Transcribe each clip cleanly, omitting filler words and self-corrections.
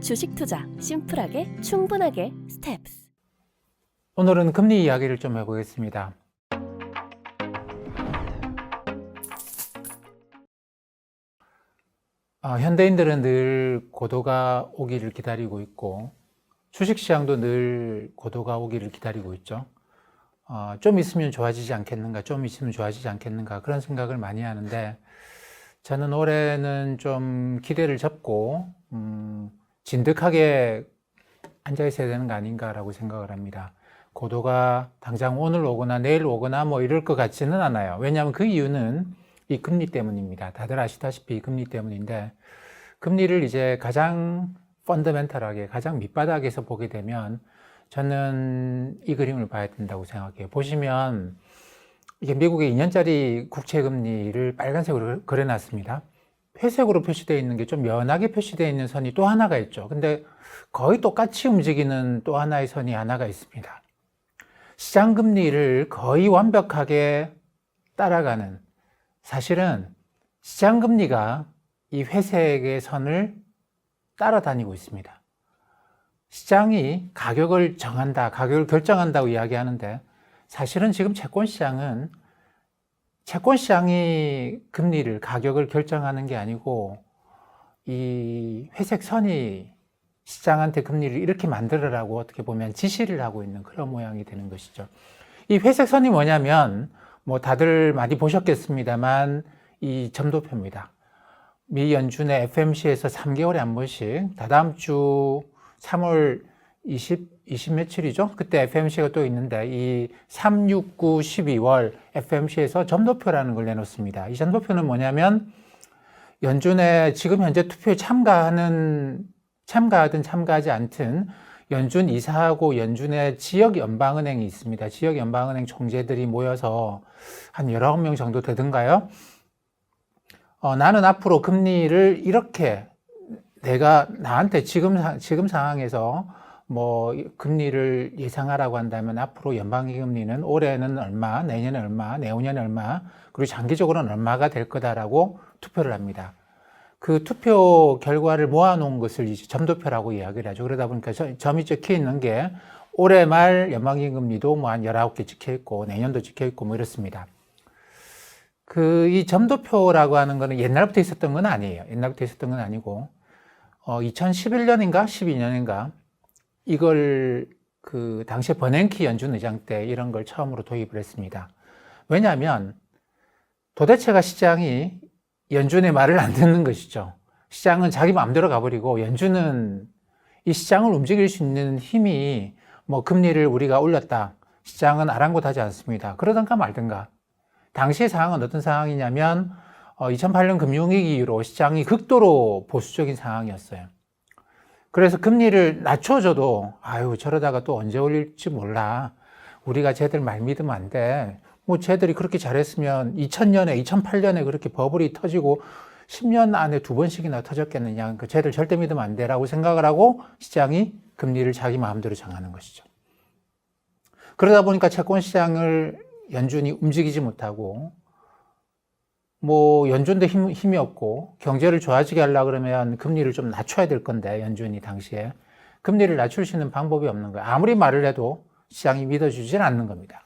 주식 투자 심플하게 충분하게 스텝스. 오늘은 금리 이야기를 좀 해보겠습니다. 현대인들은 늘 고도가 오기를 기다리고 있고 주식시장도 늘 고도가 오기를 기다리고 있죠. 좀 있으면 좋아지지 않겠는가, 좀 있으면 좋아지지 않겠는가 그런 생각을 많이 하는데 저는 올해는 좀 기대를 접고 진득하게 앉아 있어야 되는 거 아닌가라고 생각을 합니다. 고도가 당장 오늘 오거나 내일 오거나 뭐 이럴 것 같지는 않아요. 왜냐하면 그 이유는 이 금리 때문입니다. 다들 아시다시피 금리 때문인데 금리를 이제 가장 펀더멘털하게 가장 밑바닥에서 보게 되면 저는 이 그림을 봐야 된다고 생각해요. 보시면 이게 미국의 2년짜리 국채 금리를 빨간색으로 그려놨습니다. 회색으로 표시되어 있는 게 좀 연하게 표시되어 있는 선이 또 하나가 있죠. 근데 거의 똑같이 움직이는 또 하나의 선이 하나가 있습니다. 시장 금리를 거의 완벽하게 따라가는, 사실은 시장 금리가 이 회색의 선을 따라다니고 있습니다. 시장이 가격을 정한다, 가격을 결정한다고 이야기하는데 사실은 지금 채권시장이 금리를, 가격을 결정하는 게 아니고 이 회색 선이 시장한테 금리를 이렇게 만들어라고 어떻게 보면 지시를 하고 있는 그런 모양이 되는 것이죠. 이 회색 선이 뭐냐면 뭐 다들 많이 보셨겠습니다만 이 점도표입니다. 미 연준의 FMC에서 3개월에 한 번씩 다다음 주 3월 20 며칠이죠? 그때 FMC가 또 있는데 이 3, 6, 9, 12월 FMC에서 점도표라는 걸 내놓습니다. 이 점도표는 뭐냐면 연준의 지금 현재 투표에 참가하든 참가하지 않든 연준 이사하고 연준의 지역 연방은행이 있습니다. 지역 연방은행 총재들이 모여서 한 19명 정도 되던가요? 나는 앞으로 금리를 이렇게 내가 나한테 지금 상황에서 뭐 금리를 예상하라고 한다면 앞으로 연방기 금리는 올해는 얼마, 내년에 얼마, 내후년에 얼마, 그리고 장기적으로는 얼마가 될 거다라고 투표를 합니다. 그 투표 결과를 모아놓은 것을 이제 점도표라고 이야기를 하죠. 그러다 보니까 점이 찍혀 있는 게 올해 말 연방기 금리도 뭐 한 19개 찍혀 있고 내년도 찍혀 있고 뭐 이렇습니다. 이 점도표라고 하는 거는 옛날부터 있었던 건 아니에요. 옛날부터 있었던 건 아니고 2011년인가 12년인가 이걸 그 당시에 버냉키 연준 의장 때 이런 걸 처음으로 도입을 했습니다. 왜냐하면 도대체가 시장이 연준의 말을 안 듣는 것이죠. 시장은 자기 마음대로 가버리고 연준은 이 시장을 움직일 수 있는 힘이 뭐 금리를 우리가 올렸다. 시장은 아랑곳하지 않습니다. 그러던가 말던가. 당시의 상황은 어떤 상황이냐면 2008년 금융위기 이후로 시장이 극도로 보수적인 상황이었어요. 그래서 금리를 낮춰줘도 아유 저러다가 또 언제 올릴지 몰라. 우리가 쟤들 말 믿으면 안 돼. 뭐 쟤들이 그렇게 잘했으면 2000년에 2008년에 그렇게 버블이 터지고 10년 안에 2번씩이나 터졌겠느냐. 그 쟤들 절대 믿으면 안 돼라고 생각을 하고 시장이 금리를 자기 마음대로 정하는 것이죠. 그러다 보니까 채권 시장을 연준이 움직이지 못하고 뭐 연준도 힘이 없고 경제를 좋아지게 하려고 그러면 금리를 좀 낮춰야 될 건데 연준이 당시에 금리를 낮출 수 있는 방법이 없는 거예요. 아무리 말을 해도 시장이 믿어주질 않는 겁니다.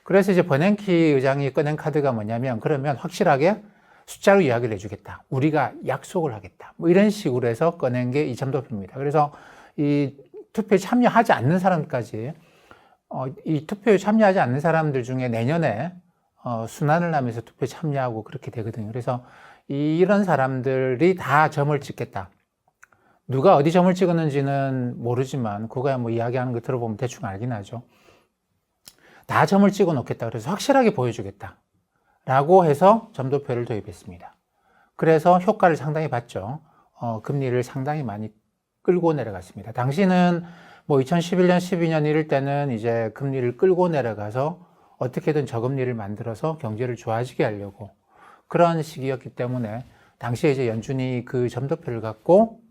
그래서 이제 버냉키 의장이 꺼낸 카드가 뭐냐면 그러면 확실하게 숫자로 이야기를 해주겠다. 우리가 약속을 하겠다. 뭐 이런 식으로 해서 꺼낸 게 이 점도표입니다. 그래서 이 투표에 참여하지 않는 사람까지 이 투표에 참여하지 않는 사람들 중에 내년에 순환을 하면서 투표에 참여하고 그렇게 되거든요. 그래서 이런 사람들이 다 점을 찍겠다. 누가 어디 점을 찍었는지는 모르지만 그거야 뭐 이야기하는 거 들어보면 대충 알긴 하죠. 다 점을 찍어 놓겠다. 그래서 확실하게 보여주겠다. 라고 해서 점도표를 도입했습니다. 그래서 효과를 상당히 봤죠. 금리를 상당히 많이 끌고 내려갔습니다. 당시는 뭐 2011년, 12년 이럴 때는 이제 금리를 끌고 내려가서 어떻게든 저금리를 만들어서 경제를 좋아지게 하려고 그런 시기였기 때문에 당시에 이제 연준이 그 점도표를 갖고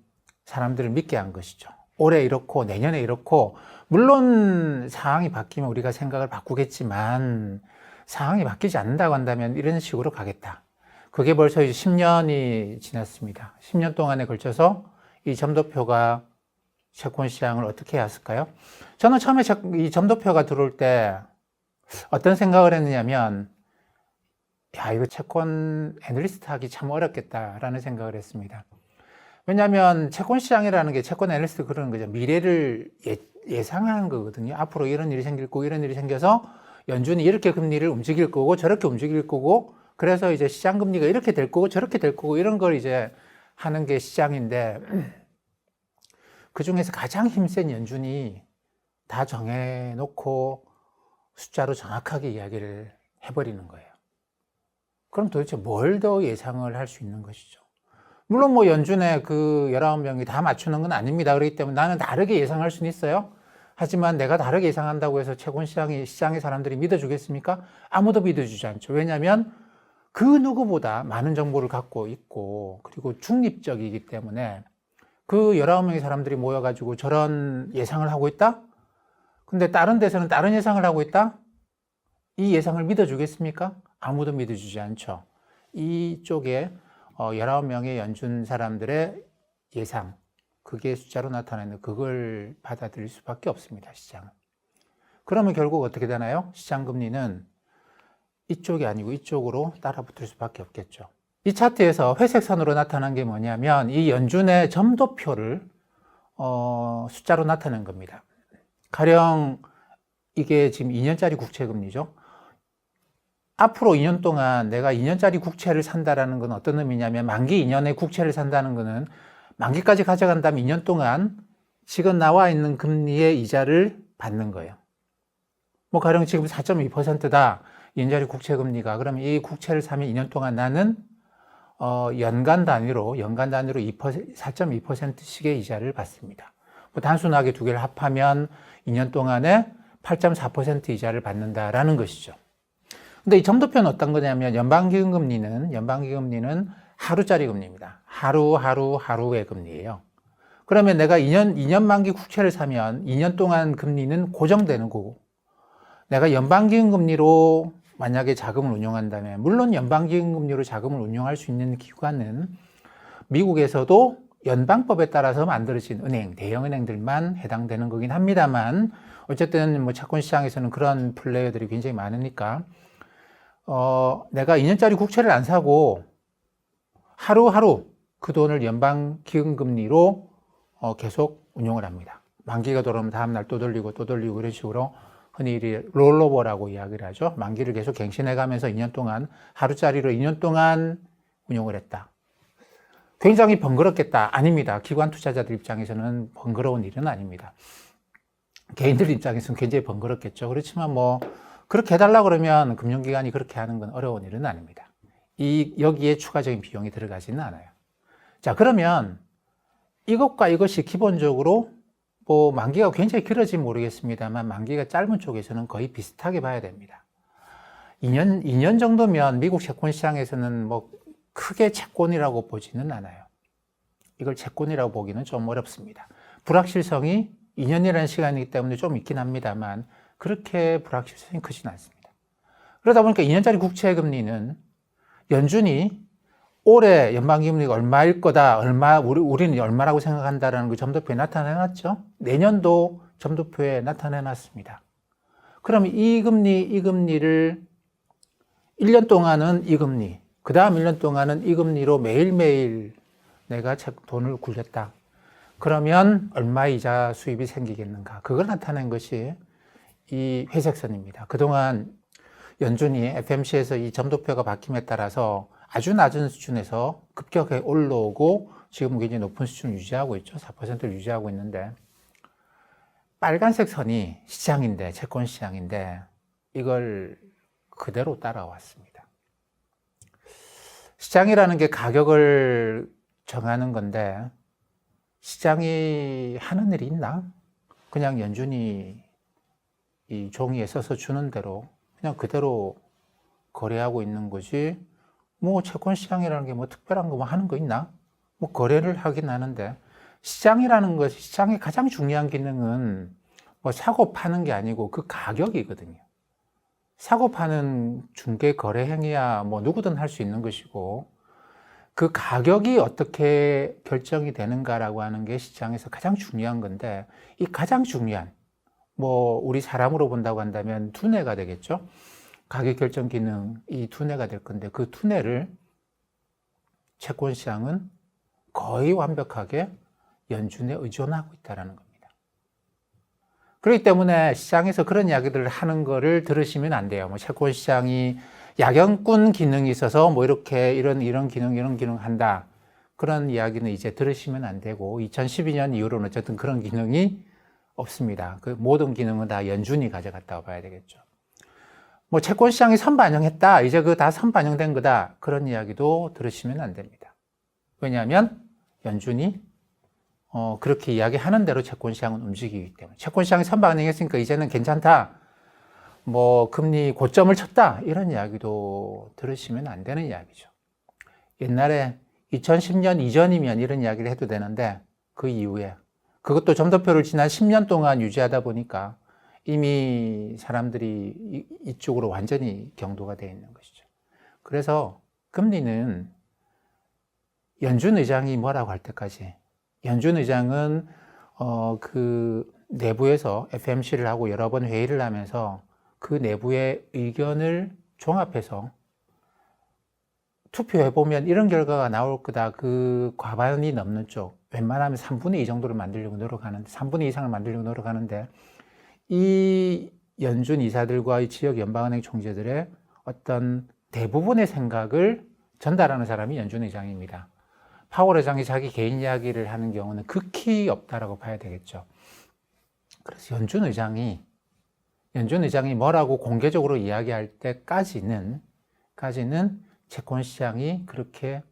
사람들을 믿게 한 것이죠. 올해 이렇고 내년에 이렇고 물론 상황이 바뀌면 우리가 생각을 바꾸겠지만 상황이 바뀌지 않는다고 한다면 이런 식으로 가겠다. 그게 벌써 이제 10년이 지났습니다. 10년 동안에 걸쳐서 이 점도표가 채권 시장을 어떻게 했을까요? 저는 처음에 이 점도표가 들어올 때 어떤 생각을 했느냐면, 야, 이거 채권 애널리스트 하기 참 어렵겠다라는 생각을 했습니다. 왜냐하면 채권 시장이라는 게 채권 애널리스트 그러는 거죠. 미래를 예상하는 거거든요. 앞으로 이런 일이 생길 거고 이런 일이 생겨서 연준이 이렇게 금리를 움직일 거고 저렇게 움직일 거고 그래서 이제 시장 금리가 이렇게 될 거고 저렇게 될 거고 이런 걸 이제 하는 게 시장인데 그 중에서 가장 힘센 연준이 다 정해놓고 숫자로 정확하게 이야기를 해버리는 거예요. 그럼 도대체 뭘 더 예상을 할 수 있는 것이죠? 물론 뭐 연준의 그 19명이 다 맞추는 건 아닙니다. 그렇기 때문에 나는 다르게 예상할 수는 있어요. 하지만 내가 다르게 예상한다고 해서 채권 시장의 사람들이 믿어주겠습니까? 아무도 믿어주지 않죠. 왜냐하면 그 누구보다 많은 정보를 갖고 있고 그리고 중립적이기 때문에 그 19명의 사람들이 모여가지고 저런 예상을 하고 있다? 근데 다른 데서는 다른 예상을 하고 있다? 이 예상을 믿어주겠습니까? 아무도 믿어주지 않죠. 이쪽에 19명의 연준 사람들의 예상, 그게 숫자로 나타나는 그걸 받아들일 수밖에 없습니다, 시장은. 그러면 결국 어떻게 되나요? 시장 금리는 이쪽이 아니고 이쪽으로 따라붙을 수밖에 없겠죠. 이 차트에서 회색 선으로 나타난 게 뭐냐면 이 연준의 점도표를 숫자로 나타낸 겁니다. 가령 이게 지금 2년짜리 국채 금리죠. 앞으로 2년 동안 내가 2년짜리 국채를 산다라는 건 어떤 의미냐면 만기 2년의 국채를 산다는 거는 만기까지 가져간 다음에 2년 동안 지금 나와 있는 금리의 이자를 받는 거예요. 뭐 가령 지금 4.2%다. 2년짜리 국채 금리가. 그러면 이 국채를 사면 2년 동안 나는 연간 단위로 4.2%씩의 이자를 받습니다. 뭐 단순하게 두 개를 합하면 2년 동안에 8.4% 이자를 받는다라는 것이죠. 근데 이 점도표는 어떤 거냐면 연방기금리는 하루짜리 금리입니다. 하루의 금리예요. 그러면 내가 2년 만기 국채를 사면 2년 동안 금리는 고정되는 거고 내가 연방기금리로 만약에 자금을 운용한다면 물론 연방기금리로 자금을 운용할 수 있는 기관은 미국에서도 연방법에 따라서 만들어진 은행, 대형은행들만 해당되는 거긴 합니다만 어쨌든 뭐 채권시장에서는 그런 플레이어들이 굉장히 많으니까 내가 2년짜리 국채를 안 사고 하루하루 그 돈을 연방기금금리로 계속 운용을 합니다. 만기가 돌아오면 다음날 또 돌리고 이런 식으로 흔히 롤오버라고 이야기를 하죠. 만기를 계속 갱신해가면서 2년 동안 하루짜리로 2년 동안 운용을 했다. 굉장히 번거롭겠다. 아닙니다. 기관 투자자들 입장에서는 번거로운 일은 아닙니다. 개인들 입장에서는 굉장히 번거롭겠죠. 그렇지만 뭐 그렇게 해달라 그러면 금융기관이 그렇게 하는 건 어려운 일은 아닙니다. 여기에 추가적인 비용이 들어가지는 않아요. 자, 그러면 이것과 이것이 기본적으로 뭐 만기가 굉장히 길어지면 모르겠습니다만 만기가 짧은 쪽에서는 거의 비슷하게 봐야 됩니다. 2년 정도면 미국 채권 시장에서는 뭐 크게 채권이라고 보지는 않아요. 이걸 채권이라고 보기는 좀 어렵습니다. 불확실성이 2년이라는 시간이기 때문에 좀 있긴 합니다만 그렇게 불확실성이 크진 않습니다. 그러다 보니까 2년짜리 국채 금리는 연준이 올해 연방기금리가 얼마일 거다, 우리는 얼마라고 생각한다라는 그 점도표에 나타내놨죠. 내년도 점도표에 나타내놨습니다. 그럼 이 금리를 1년 동안은 이 금리, 그 다음 1년 동안은 이 금리로 매일매일 내가 돈을 굴렸다. 그러면 얼마 이자 수입이 생기겠는가? 그걸 나타낸 것이 이 회색선입니다. 그동안 연준이 FMC에서 이 점도표가 바뀜에 따라서 아주 낮은 수준에서 급격하게 올라오고 지금 굉장히 높은 수준을 유지하고 있죠. 4%를 유지하고 있는데 빨간색 선이 시장인데, 채권 시장인데 이걸 그대로 따라왔습니다. 시장이라는 게 가격을 정하는 건데 시장이 하는 일이 있나? 그냥 연준이 이 종이에 써서 주는 대로 그냥 그대로 거래하고 있는 거지 뭐 채권 시장이라는 게 뭐 특별한 거 뭐 하는 거 있나? 뭐 거래를 하긴 하는데 시장이라는 것이 시장의 가장 중요한 기능은 뭐 사고 파는 게 아니고 그 가격이거든요. 사고 파는 중개 거래 행위야 뭐 누구든 할 수 있는 것이고 그 가격이 어떻게 결정이 되는가라고 하는 게 시장에서 가장 중요한 건데, 이 가장 중요한, 우리 사람으로 본다고 한다면 두뇌가 되겠죠? 가격 결정 기능, 이 두뇌가 될 건데, 그 두뇌를 채권 시장은 거의 완벽하게 연준에 의존하고 있다는 겁니다. 그렇기 때문에 시장에서 그런 이야기들을 하는 거를 들으시면 안 돼요. 채권 시장이 야경꾼 기능이 있어서 이렇게 이런 기능 한다. 그런 이야기는 이제 들으시면 안 되고, 2012년 이후로는 어쨌든 그런 기능이 없습니다. 그 모든 기능은 다 연준이 가져갔다고 봐야 되겠죠. 채권 시장이 선반영했다. 이제 다 선반영된 거다. 그런 이야기도 들으시면 안 됩니다. 왜냐하면 연준이 그렇게 이야기하는 대로 채권 시장은 움직이기 때문에. 채권 시장이 선반영했으니까 이제는 괜찮다. 금리 고점을 쳤다. 이런 이야기도 들으시면 안 되는 이야기죠. 옛날에 2010년 이전이면 이런 이야기를 해도 되는데, 그 이후에 그것도 점도표를 지난 10년 동안 유지하다 보니까 이미 사람들이 이쪽으로 완전히 경도가 되어 있는 것이죠. 그래서 금리는 연준 의장이 뭐라고 할 때까지, 연준 의장은 그 내부에서 FMC를 하고 여러 번 회의를 하면서 그 내부의 의견을 종합해서 투표해보면 이런 결과가 나올 거다. 그 과반이 넘는 쪽, 웬만하면 3분의 2 정도를 만들려고 노력하는데, 3분의 2 이상을 만들려고 노력하는데, 이 연준 이사들과 이 지역 연방은행 총재들의 어떤 대부분의 생각을 전달하는 사람이 연준 의장입니다. 파월 의장이 자기 개인 이야기를 하는 경우는 극히 없다라고 봐야 되겠죠. 그래서 연준 의장이 뭐라고 공개적으로 이야기할 때까지는 채권 시장이 그렇게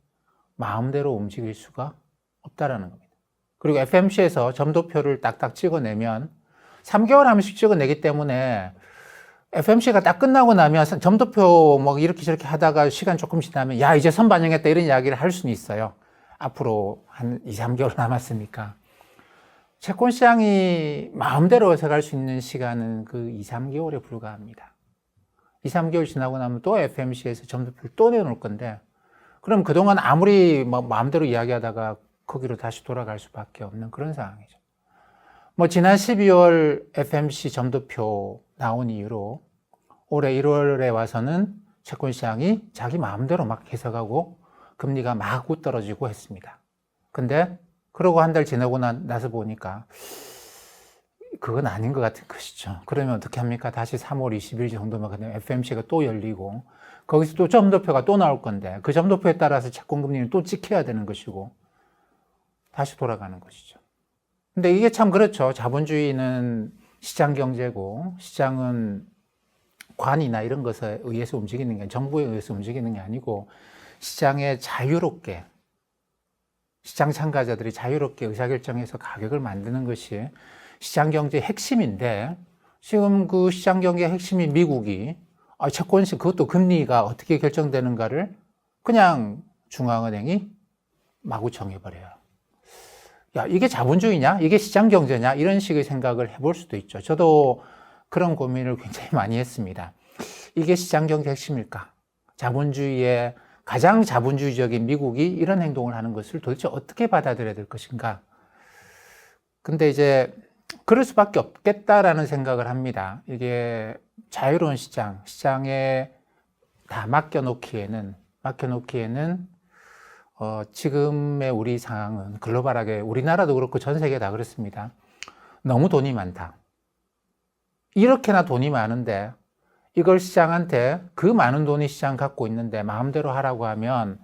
마음대로 움직일 수가 없다라는 겁니다. 그리고 FMC에서 점도표를 딱딱 찍어내면 3개월 한 번씩 찍어내기 때문에 FMC가 딱 끝나고 나면 점도표 이렇게 저렇게 하다가 시간 조금 지나면 야, 이제 선반영했다 이런 이야기를 할 수는 있어요. 앞으로 한 2, 3개월 남았으니까. 채권 시장이 마음대로 해석할 수 있는 시간은 그 2, 3개월에 불과합니다. 2, 3개월 지나고 나면 또 FMC에서 점도표를 또 내놓을 건데, 그럼 그동안 아무리 마음대로 이야기하다가 거기로 다시 돌아갈 수밖에 없는 그런 상황이죠. 지난 12월 FMC 점도표 나온 이후로 올해 1월에 와서는 채권 시장이 자기 마음대로 막 해석하고 금리가 마구 떨어지고 했습니다. 근데 그러고 한 달 지나고 나서 보니까 그건 아닌 것 같은 것이죠. 그러면 어떻게 합니까? 다시 3월 20일 정도면 그냥 FMC가 또 열리고 거기서 또 점도표가 또 나올 건데, 그 점도표에 따라서 채권금리는 또 찍혀야 되는 것이고 다시 돌아가는 것이죠. 근데 이게 참 그렇죠. 자본주의는 시장 경제고, 시장은 관이나 이런 것에 의해서 움직이는 게, 정부에 의해서 움직이는 게 아니고 시장에 자유롭게, 시장 참가자들이 자유롭게 의사결정해서 가격을 만드는 것이 시장 경제의 핵심인데, 지금 그 시장 경제의 핵심이 미국이 채권시, 그것도 금리가 어떻게 결정되는가를 그냥 중앙은행이 마구 정해버려요. 야, 이게 자본주의냐? 이게 시장 경제냐? 이런 식의 생각을 해볼 수도 있죠. 저도 그런 고민을 굉장히 많이 했습니다. 이게 시장 경제 핵심일까? 자본주의의 가장 자본주의적인 미국이 이런 행동을 하는 것을 도대체 어떻게 받아들여야 될 것인가? 근데 이제 그럴 수밖에 없겠다라는 생각을 합니다. 이게 자유로운 시장에 다 맡겨놓기에는 지금의 우리 상황은 글로벌하게, 우리나라도 그렇고 전 세계 다 그렇습니다. 너무 돈이 많다. 이렇게나 돈이 많은데 이걸 시장한테, 그 많은 돈이 시장 갖고 있는데 마음대로 하라고 하면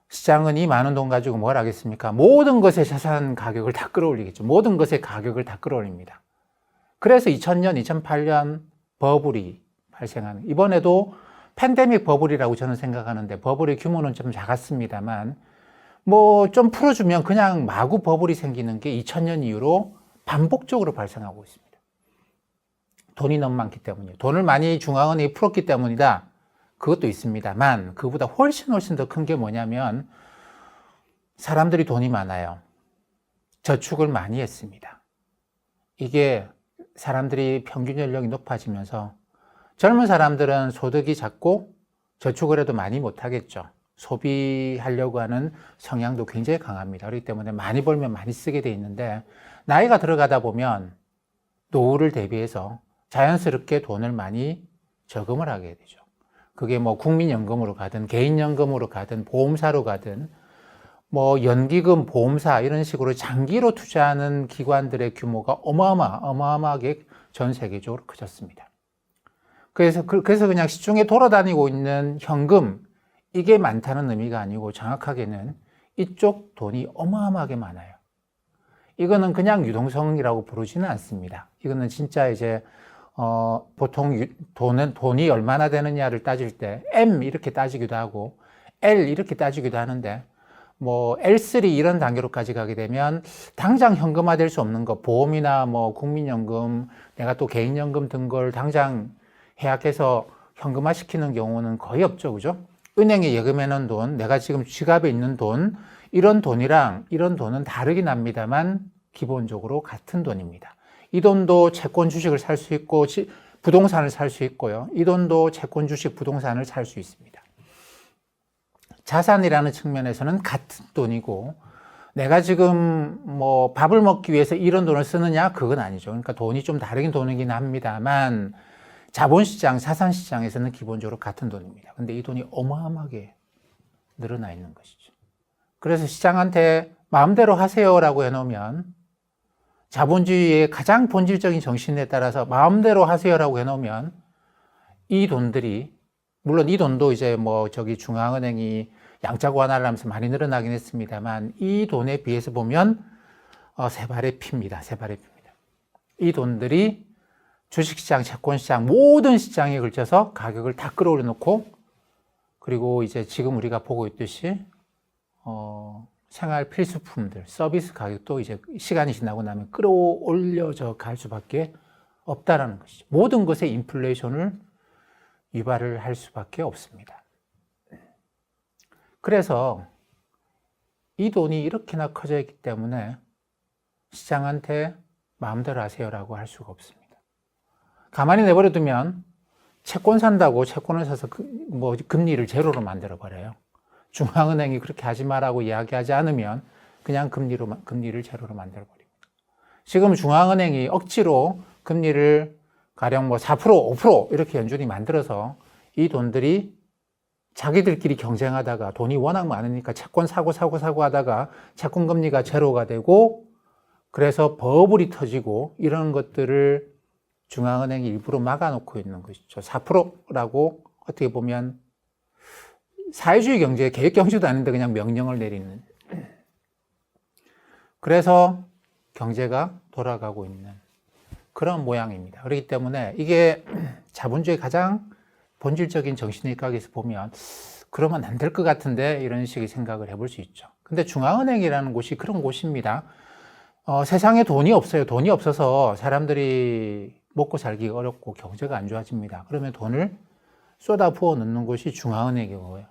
시장은 이 많은 돈 가지고 뭘 하겠습니까? 모든 것의 자산 가격을 다 끌어올리겠죠. 모든 것의 가격을 다 끌어올립니다. 그래서 2000년, 2008년 버블이 발생하는, 이번에도 팬데믹 버블이라고 저는 생각하는데, 버블의 규모는 좀 작았습니다만 좀 풀어주면 그냥 마구 버블이 생기는 게 2000년 이후로 반복적으로 발생하고 있습니다. 돈이 너무 많기 때문이에요. 돈을 많이 중앙은행이 풀었기 때문이다. 그것도 있습니다만, 그보다 훨씬 더 큰 게 뭐냐면 사람들이 돈이 많아요. 저축을 많이 했습니다. 이게 사람들이 평균 연령이 높아지면서 젊은 사람들은 소득이 작고 저축을 해도 많이 못하겠죠. 소비하려고 하는 성향도 굉장히 강합니다. 그렇기 때문에 많이 벌면 많이 쓰게 돼 있는데 나이가 들어가다 보면 노후를 대비해서 자연스럽게 돈을 많이 저금을 하게 되죠. 그게 뭐 국민연금으로 가든 개인연금으로 가든 보험사로 가든 뭐 연기금, 보험사 이런 식으로 장기로 투자하는 기관들의 규모가 어마어마하게 전 세계적으로 커졌습니다. 그래서 그냥 시중에 돌아다니고 있는 현금 이게 많다는 의미가 아니고 정확하게는 이쪽 돈이 어마어마하게 많아요. 이거는 그냥 유동성이라고 부르지는 않습니다. 이거는 진짜 이제 보통 돈이 얼마나 되느냐를 따질 때 M 이렇게 따지기도 하고 L 이렇게 따지기도 하는데 뭐 L3 이런 단계로까지 가게 되면 당장 현금화될 수 없는 거 보험이나 뭐 국민연금 내가 또 개인연금 등 걸 당장 해약해서 현금화 시키는 경우는 거의 없죠. 그죠? 은행에 예금해 놓은 돈, 내가 지금 지갑에 있는 돈 이런 돈이랑 이런 돈은 다르긴 합니다만 기본적으로 같은 돈입니다. 이 돈도 채권 주식을 살 수 있고 부동산을 살 수 있고요. 이 돈도 채권 주식 부동산을 살 수 있습니다. 자산이라는 측면에서는 같은 돈이고 내가 지금 뭐 밥을 먹기 위해서 이런 돈을 쓰느냐 그건 아니죠. 그러니까 돈이 좀 다르긴 돈이긴 합니다만 자본시장, 자산시장에서는 기본적으로 같은 돈입니다. 근데 이 돈이 어마어마하게 늘어나 있는 것이죠. 그래서 시장한테 마음대로 하세요라고 해놓으면 자본주의의 가장 본질적인 정신에 따라서 마음대로 하세요라고 해놓으면 이 돈들이 물론 이 돈도 이제 뭐 중앙은행이 양자 완화를 하면서 많이 늘어나긴 했습니다만 이 돈에 비해서 보면 세 발의 피입니다. 세 발의 피입니다. 이 돈들이 주식시장, 채권시장 모든 시장에 걸쳐서 가격을 다 끌어올려 놓고 그리고 이제 지금 우리가 보고 있듯이 생활 필수품들, 서비스 가격도 이제 시간이 지나고 나면 끌어올려져 갈 수밖에 없다라는 것이죠. 모든 것에 인플레이션을 유발을 할 수밖에 없습니다. 그래서 이 돈이 이렇게나 커져 있기 때문에 시장한테 마음대로 하세요라고 할 수가 없습니다. 가만히 내버려두면 채권 산다고 채권을 사서 금리를 제로로 만들어 버려요. 중앙은행이 그렇게 하지 마라고 이야기하지 않으면 그냥 금리를 제로로 만들어 버립니다. 지금 중앙은행이 억지로 금리를 가령 4%, 5% 이렇게 연준이 만들어서 이 돈들이 자기들끼리 경쟁하다가 돈이 워낙 많으니까 채권 사고 하다가 채권 금리가 제로가 되고 그래서 버블이 터지고 이런 것들을 중앙은행이 일부러 막아놓고 있는 것이죠. 4%라고 어떻게 보면 사회주의 경제, 계획 경제도 아닌데 그냥 명령을 내리는. 그래서 경제가 돌아가고 있는 그런 모양입니다. 그렇기 때문에 이게 자본주의 가장 본질적인 정신일각에서 보면 그러면 안 될 것 같은데 이런 식의 생각을 해볼 수 있죠. 근데 중앙은행이라는 곳이 그런 곳입니다. 세상에 돈이 없어요. 돈이 없어서 사람들이 먹고 살기가 어렵고 경제가 안 좋아집니다. 그러면 돈을 쏟아 부어 넣는 곳이 중앙은행이고요.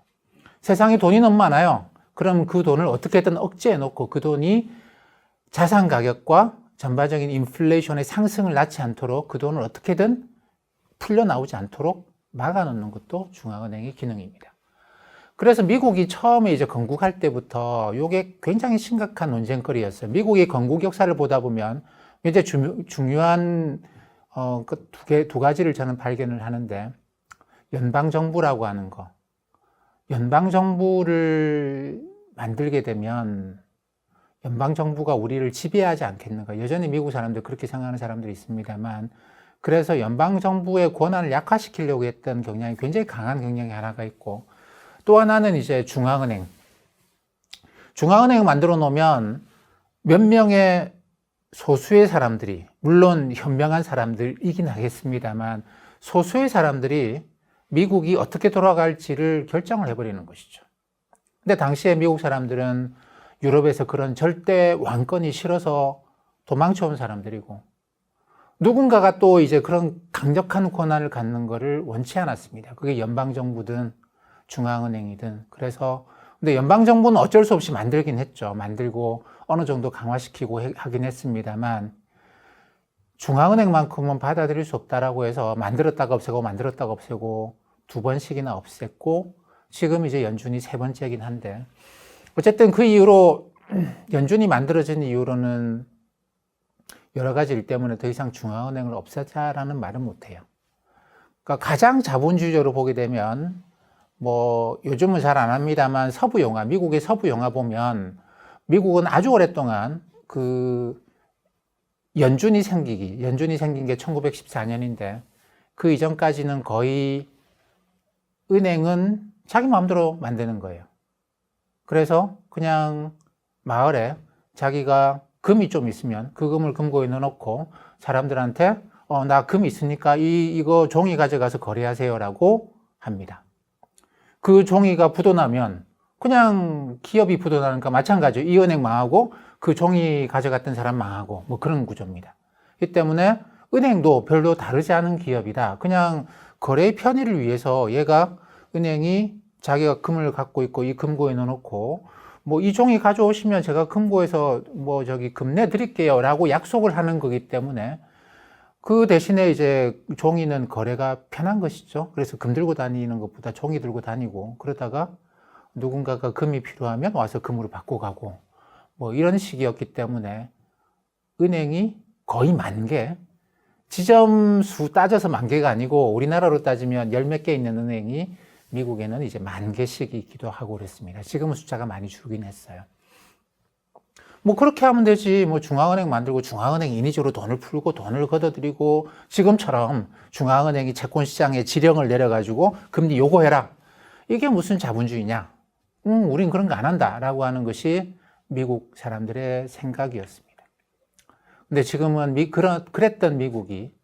세상에 돈이 너무 많아요. 그럼 그 돈을 어떻게든 억제해 놓고 그 돈이 자산 가격과 전반적인 인플레이션의 상승을 낳지 않도록 그 돈을 어떻게든 풀려 나오지 않도록 막아 놓는 것도 중앙은행의 기능입니다. 그래서 미국이 처음에 이제 건국할 때부터 이게 굉장히 심각한 논쟁거리였어요. 미국의 건국 역사를 보다 보면 이제 중요한 두 가지를 저는 발견을 하는데 연방정부라고 하는 거. 연방정부를 만들게 되면 연방정부가 우리를 지배하지 않겠는가. 여전히 미국 사람들 그렇게 생각하는 사람들이 있습니다만 그래서 연방정부의 권한을 약화시키려고 했던 경향이 굉장히 강한 경향이 하나가 있고 또 하나는 이제 중앙은행. 중앙은행을 만들어 놓으면 몇 명의 소수의 사람들이 물론 현명한 사람들이긴 하겠습니다만 소수의 사람들이 미국이 어떻게 돌아갈지를 결정을 해버리는 것이죠. 근데 당시에 미국 사람들은 유럽에서 그런 절대 왕권이 싫어서 도망쳐온 사람들이고 누군가가 또 이제 그런 강력한 권한을 갖는 것을 원치 않았습니다. 그게 연방정부든 중앙은행이든. 그래서 근데 연방정부는 어쩔 수 없이 만들긴 했죠. 만들고 어느 정도 강화시키고 하긴 했습니다만 중앙은행만큼은 받아들일 수 없다라고 해서 만들었다가 없애고 두 번씩이나 없앴고 지금 이제 연준이 세 번째긴 한데, 어쨌든 그 이후로 연준이 만들어진 이후로는 여러 가지 일 때문에 더 이상 중앙은행을 없애자라는 말은 못해요. 그러니까 가장 자본주의적으로 보게 되면 뭐 요즘은 잘 안 합니다만 서부 영화, 미국의 서부 영화 보면 미국은 아주 오랫동안 그 연준이 생긴 게 1914년인데 그 이전까지는 거의 은행은 자기 마음대로 만드는 거예요. 그래서 그냥 마을에 자기가 금이 좀 있으면 그 금을 금고에 넣어놓고 사람들한테 나 금 있으니까 이거 종이 가져가서 거래하세요 라고 합니다. 그 종이가 부도나면 그냥 기업이 부도나니까 마찬가지예요. 이 은행 망하고 그 종이 가져갔던 사람 망하고 뭐 그런 구조입니다. 이 때문에 은행도 별로 다르지 않은 기업이다. 그냥 거래의 편의를 위해서 얘가 은행이 자기가 금을 갖고 있고 이 금고에 넣어놓고 뭐 이 종이 가져오시면 제가 금고에서 뭐 저기 금 내드릴게요 라고 약속을 하는 거기 때문에 그 대신에 이제 종이는 거래가 편한 것이죠. 그래서 금 들고 다니는 것보다 종이 들고 다니고 그러다가 누군가가 금이 필요하면 와서 금으로 바꿔 가고 뭐 이런 식이었기 때문에 은행이 거의 10,000개, 지점 수 따져서 10,000개가 아니고 우리나라로 따지면 10몇 개 있는 은행이 미국에는 이제 10,000개씩 있기도 하고 그랬습니다. 지금은 숫자가 많이 줄긴 했어요. 뭐 그렇게 하면 되지. 뭐 중앙은행 만들고 중앙은행 인위적으로 돈을 풀고 돈을 걷어들이고 지금처럼 중앙은행이 채권시장에 지령을 내려가지고 금리 요구해라. 이게 무슨 자본주의냐? 우린 그런 거 안 한다. 라고 하는 것이 미국 사람들의 생각이었습니다. 근데 지금은 그랬던 미국이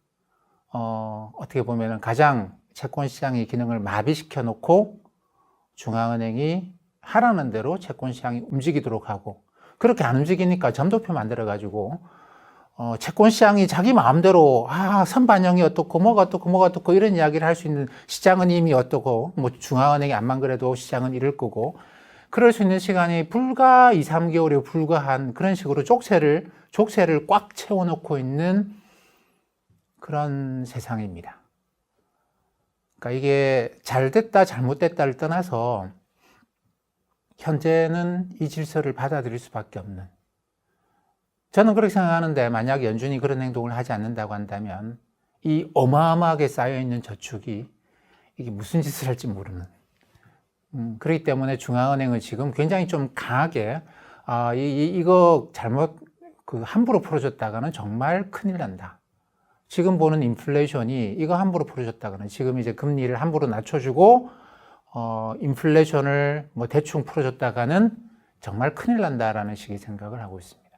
어떻게 보면 가장 채권시장의 기능을 마비시켜 놓고 중앙은행이 하라는 대로 채권시장이 움직이도록 하고 그렇게 안 움직이니까 점도표 만들어가지고 채권시장이 자기 마음대로 선반영이 어떻고 뭐가 어떻고 이런 이야기를 할 수 있는 시장은 이미 어떻고 뭐 중앙은행이 안만 그래도 시장은 이럴 거고 그럴 수 있는 시간이 불과 2, 3개월에 불과한 그런 식으로 족쇄를 꽉 채워놓고 있는 그런 세상입니다. 그러니까 이게 잘됐다 잘못됐다를 떠나서 현재는 이 질서를 받아들일 수밖에 없는, 저는 그렇게 생각하는데 만약 연준이 그런 행동을 하지 않는다고 한다면 이 어마어마하게 쌓여있는 저축이 이게 무슨 짓을 할지 모르는, 그렇기 때문에 중앙은행은 지금 굉장히 좀 강하게 이거 잘못 함부로 풀어줬다가는 정말 큰일 난다. 지금 보는 인플레이션이 이거 함부로 풀어줬다가는 지금 이제 금리를 함부로 낮춰주고 인플레이션을 뭐 대충 풀어줬다가는 정말 큰일 난다라는 식의 생각을 하고 있습니다.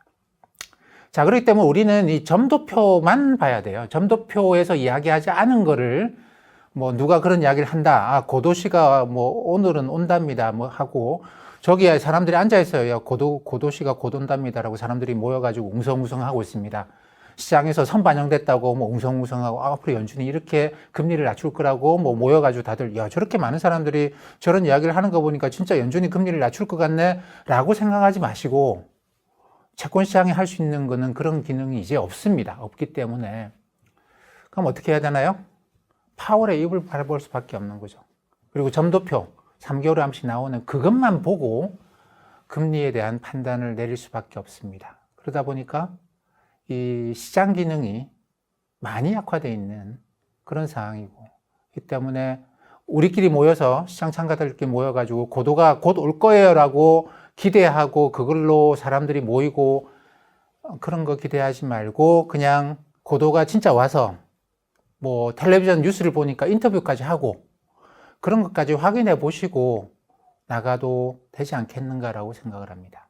자, 그렇기 때문에 우리는 이 점도표만 봐야 돼요. 점도표에서 이야기하지 않은 거를 뭐 누가 그런 이야기를 한다. 고도시가 뭐 오늘은 온답니다. 뭐 하고 저기에 사람들이 앉아 있어요. 고도시가 곧 온답니다라고 사람들이 모여가지고 웅성웅성하고 있습니다. 시장에서 선반영됐다고 뭐 웅성웅성하고 앞으로 연준이 이렇게 금리를 낮출 거라고 뭐 모여가지고 다들 저렇게 많은 사람들이 저런 이야기를 하는 거 보니까 진짜 연준이 금리를 낮출 것 같네 라고 생각하지 마시고 채권시장이 할 수 있는 거는 그런 기능이 이제 없습니다. 없기 때문에 그럼 어떻게 해야 되나요? 파월의 입을 바라볼 수밖에 없는 거죠. 그리고 점도표 3개월에 한 번씩 나오는 그것만 보고 금리에 대한 판단을 내릴 수밖에 없습니다. 그러다 보니까 이 시장 기능이 많이 약화되어 있는 그런 상황이고, 이 때문에 우리끼리 모여서 시장 참가자들끼리 모여가지고 고도가 곧 올 거예요 라고 기대하고 그걸로 사람들이 모이고 그런 거 기대하지 말고 그냥 고도가 진짜 와서 뭐 텔레비전 뉴스를 보니까 인터뷰까지 하고 그런 것까지 확인해 보시고 나가도 되지 않겠는가라고 생각을 합니다.